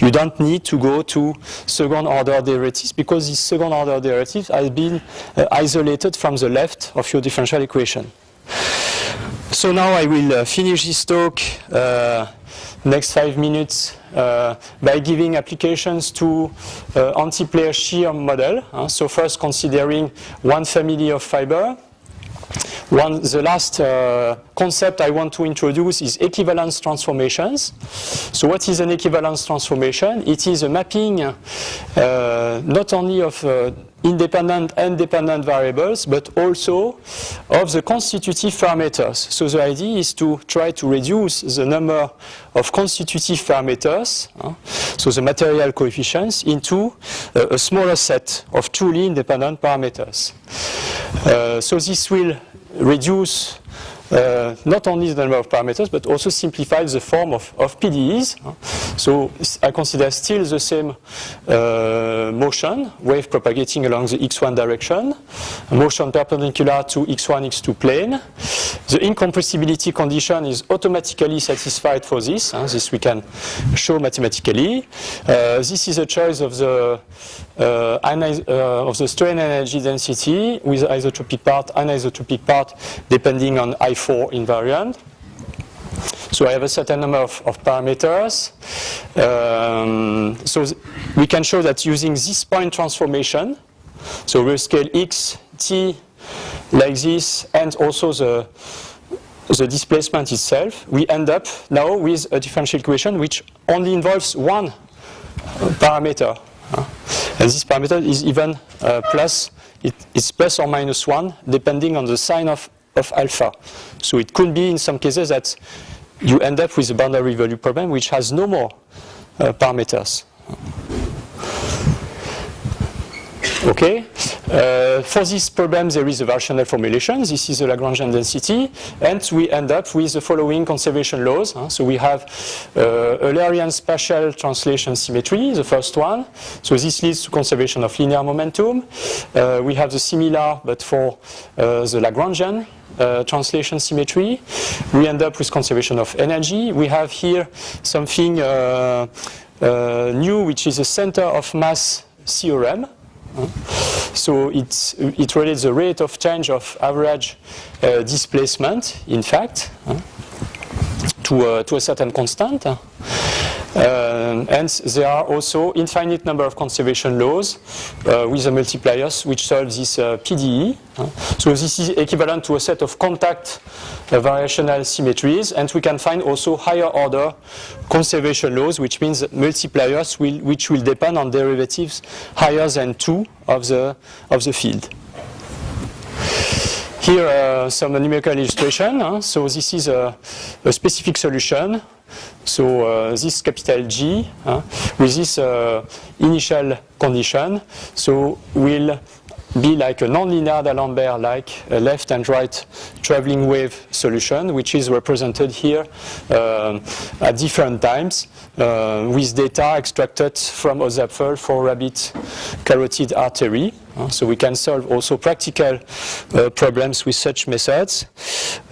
You don't need to go to second order derivatives because these second order derivatives have been isolated from the left of your differential equation. So now I will finish this talk next 5 minutes by giving applications to anti-player shear model. So first considering one family of fiber. The last concept I want to introduce is equivalence transformations. So what is an equivalence transformation? It is a mapping not only of independent and dependent variables, but also of the constitutive parameters. So the idea is to try to reduce the number of constitutive parameters, so the material coefficients, into a smaller set of truly independent parameters. So this will reduce not only the number of parameters, but also simplified the form of PDEs. So I consider still the same motion, wave propagating along the x1 direction, motion perpendicular to x1, x2 plane. The incompressibility condition is automatically satisfied for this. This we can show mathematically. This is a choice of the strain energy density with isotropic part, anisotropic part, depending on I4 invariant. So I have a certain number of parameters. So we can show that using this point transformation, so we scale x, t, like this, and also the displacement itself, we end up now with a differential equation which only involves one parameter. And this parameter is even plus, it's plus or minus 1, depending on the sign of alpha. So it could be in some cases that you end up with a boundary value problem which has no more parameters. Okay. For this problem, there is a variational formulation. This is the Lagrangian density, and we end up with the following conservation laws. So we have Eulerian spatial translation symmetry, the first one. So this leads to conservation of linear momentum. We have the similar, but for the Lagrangian translation symmetry. We end up with conservation of energy. We have here something new, which is a center of mass theorem. So it relates the rate of change of average displacement, in fact, to a certain constant. And there are also infinite number of conservation laws with the multipliers which solve this PDE. So this is equivalent to a set of contact variational symmetries, and we can find also higher order conservation laws, which means multipliers which will depend on derivatives higher than 2 of the field. Here some numerical illustration. So this is a specific solution. So this capital G with this initial condition, so will be like a nonlinear D'Alembert-like left and right traveling wave solution, which is represented here at different times with data extracted from OZAPFL for rabbit carotid artery. So we can solve also practical problems with such methods.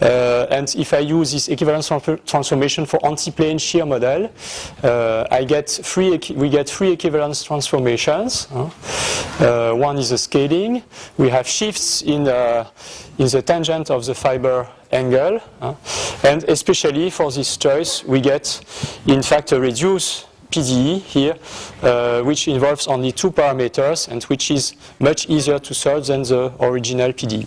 And if I use this equivalence transformation for antiplane shear model, we get three equivalence transformations. One is a scaling. We have shifts in the tangent of the fiber angle. And especially for this choice, we get, in fact, a reduced PDE here, which involves only 2 parameters and which is much easier to solve than the original PDE.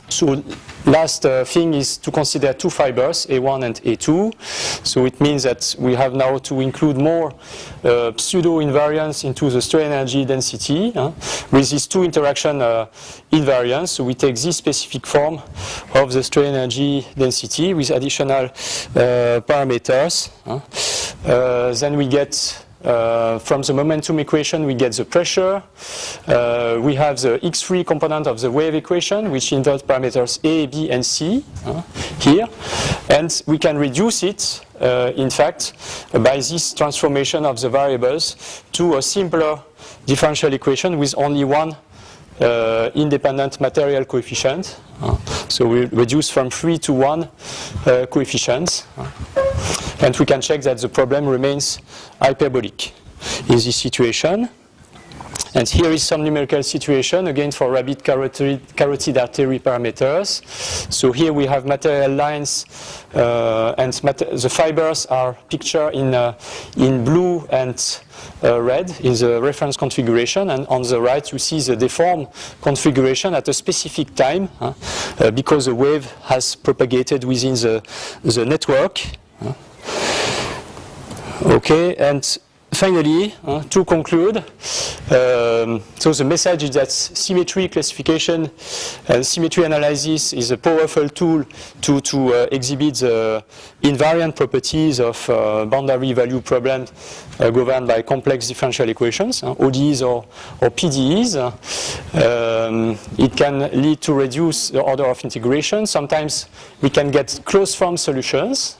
So last thing is to consider 2 fibers, A1 and A2. So it means that we have now to include more pseudo invariance into the strain energy density with these 2 interaction invariants. So we take this specific form of the strain energy density with additional parameters. Then we get from the momentum equation, we get the pressure. We have the x3 component of the wave equation, which involves parameters A, B, and C here. And we can reduce it, in fact, by this transformation of the variables to a simpler differential equation with only one independent material coefficient. So we reduce from 3 to 1 coefficients. And we can check that the problem remains hyperbolic in this situation. And here is some numerical situation, again for rabbit carotid artery parameters. So here we have material lines, and the fibers are pictured in blue and red in the reference configuration, and on the right you see the deformed configuration at a specific time because the wave has propagated within the network. Okay, and finally, to conclude, so the message is that symmetry classification and symmetry analysis is a powerful tool to exhibit the invariant properties of boundary value problems governed by complex differential equations, ODEs or PDEs. It can lead to reduce the order of integration. Sometimes we can get closed form solutions.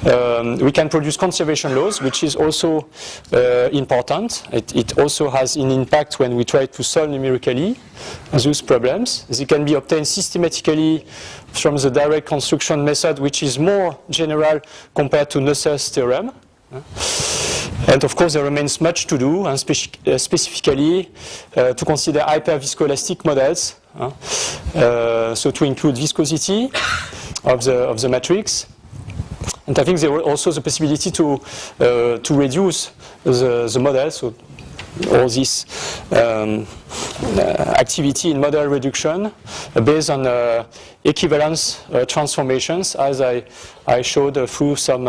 We can produce conservation laws, which is also important. It also has an impact when we try to solve numerically those problems. They can be obtained systematically from the direct construction method, which is more general compared to Nusselt's theorem. And of course, there remains much to do, and specifically to consider hyperviscoelastic models. So to include viscosity of the matrix. And I think there was also the possibility to reduce the model, so all this activity in model reduction based on equivalence transformations, as I showed through some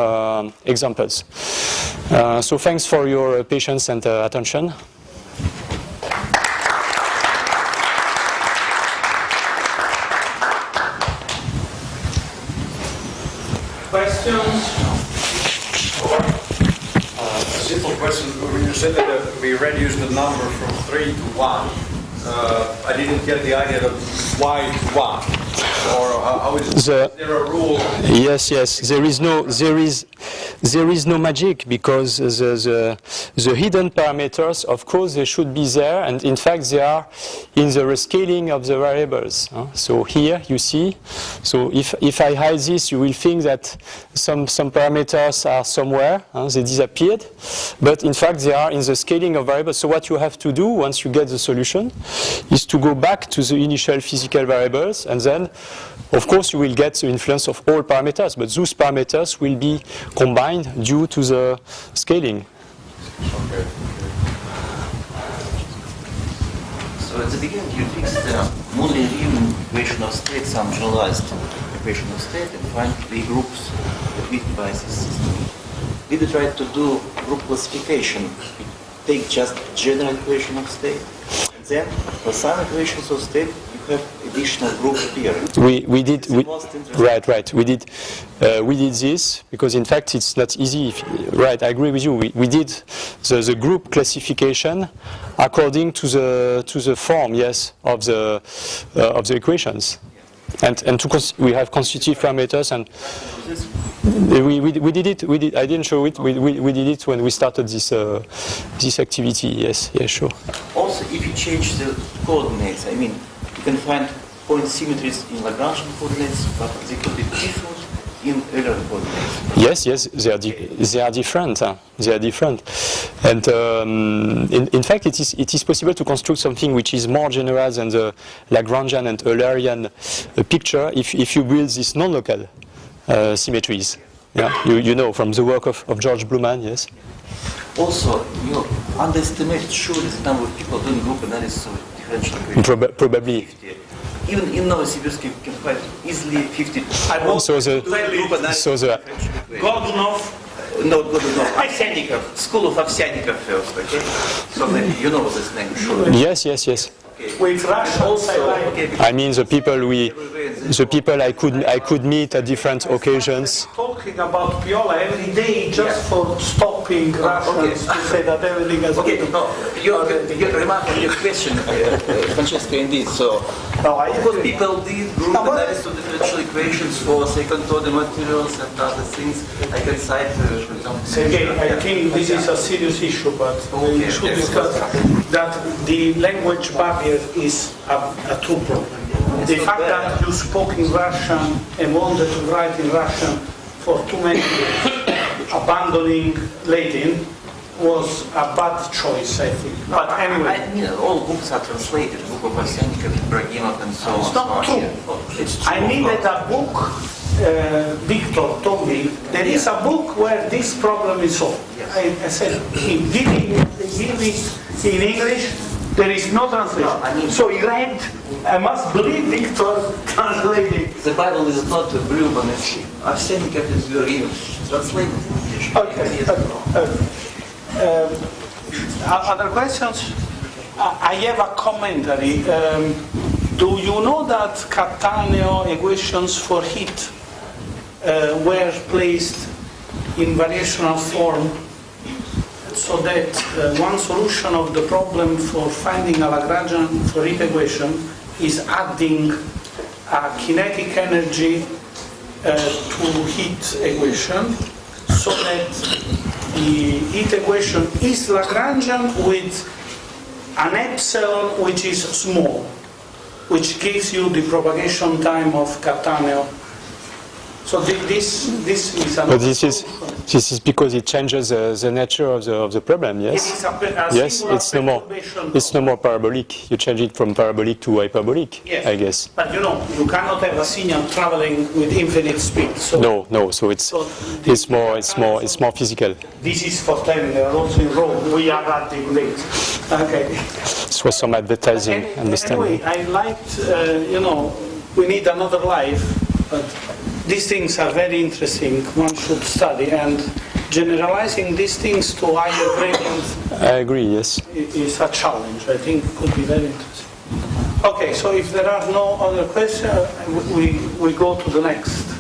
examples. So thanks for your patience and attention. Questions? Simple question. When you said that we reduced the number from 3 to 1, I didn't get the idea of why to 1. Or how is there a rule? Yes. There is no magic, because the hidden parameters, of course, they should be there, and in fact they are in the rescaling of the variables. So here you see. So if I hide this, you will think that some parameters are somewhere, they disappeared, but in fact they are in the scaling of variables. So what you have to do once you get the solution is to go back to the initial physical variables, and then of course you will get the influence of all parameters, but those parameters will be combined due to the scaling. Okay. So at the beginning you fixed the Mundell-Riemann equation of state, some generalized equation of state, and find the groups equipped by this system. Did you try to do group classification? You take just general equation of state, and then for some equations of state you have additional group theory. We did right. We did this because in fact it's not easy. Right, I agree with you. We did the group classification according to the form, yes, of the equations, and we have constitutive parameters, and we did it. I didn't show it. We did it when we started this activity. Yes, sure. Also, if you change the coordinates, I mean, you can find point symmetries in Lagrangian coordinates, but they could be different in Euler coordinates. Yes, they are different. They are different, and in fact, it is possible to construct something which is more general than the Lagrangian and Eulerian picture if you build these non-local symmetries. Yeah, you know from the work of George Bluman. Yes. Also, you underestimated surely the number of people doing group analysis of differential equations. Probably. 50. Even in Novosibirsk you can find easily 50. Godunov. No, Godunov. Ovsyannikov, School of Ovsyannikov first, okay? So maybe you know this name, sure. Yes. With Russia also. I mean the people I could meet at different occasions. Talking about Piola every day just for stopping Russians to say that everything has been. No, your remark on your question, Francesca, indeed. So, because people did group analysis of differential equations for second-order materials and other things, I can cite, for example. Again, I think this is a serious issue, but we should discuss that the language barrier is a true problem. The fact that you spoke in Russian and wanted to write in Russian for too many years, abandoning Latin, was a bad choice, I think. But anyway. I mean, all books are translated, book of Ovsyannikov, Ibragimov, and so on. It's not true. It's true. I mean that a book, Victor told me, there is a book where this problem is solved. Yes. I said, give it in English, there is no translation. No, I mean, so you read, I must believe Victor translated. The Bible is not a blue, but Ovsyannikov is very translated in English. Okay. Other questions? I have a commentary. Do you know that Cattaneo equations for heat were placed in variational form, so that one solution of the problem for finding a Lagrangian for heat equation is adding a kinetic energy to heat equation, so that the heat equation is Lagrangian with an epsilon which is small, which gives you the propagation time of Cattaneo. So this is But this is because it changes the nature of the problem. Yes. Yes, it's no more parabolic. You change it from parabolic to hyperbolic. Yes. I guess. But you cannot have a signal traveling with infinite speed. So No. So it's more physical. this is for them. They are also in Rome. We are adding this. Okay. This was some advertising. Understanding. Anyway, I liked. We need another life, but these things are very interesting. One should study, and generalizing these things to higher gradients I agree. Yes. is a challenge. I think it could be very interesting. Okay, so if there are no other questions, we go to the next.